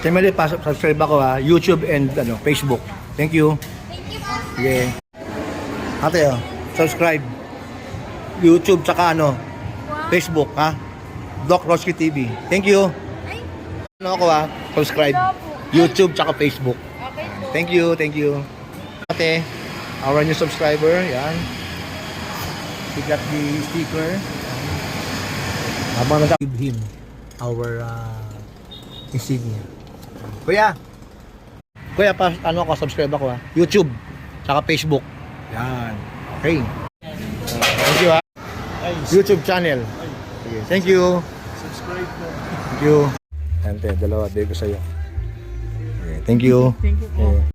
Siyempre, subscribe ako ha. YouTube and Facebook. Thank you. Thank you, boss. Okay. Ate, subscribe. YouTube tsaka Facebook ha. Doc Roski TV. Thank you. Ay, Ako ha. Subscribe. YouTube tsaka Facebook. okay po. Thank you, thank you. Ate, our new subscriber, yan. He got the sticker. Habang give him our insignia. Kuya, ako, subscribe ako ha. YouTube, tsaka Facebook. Yan. Okay. Thank you ha. YouTube channel. Okay. Thank you. Subscribe po. Thank you. Ante, dalawa, bigay ko sa'yo. Okay. Thank you. Thank you po. Okay.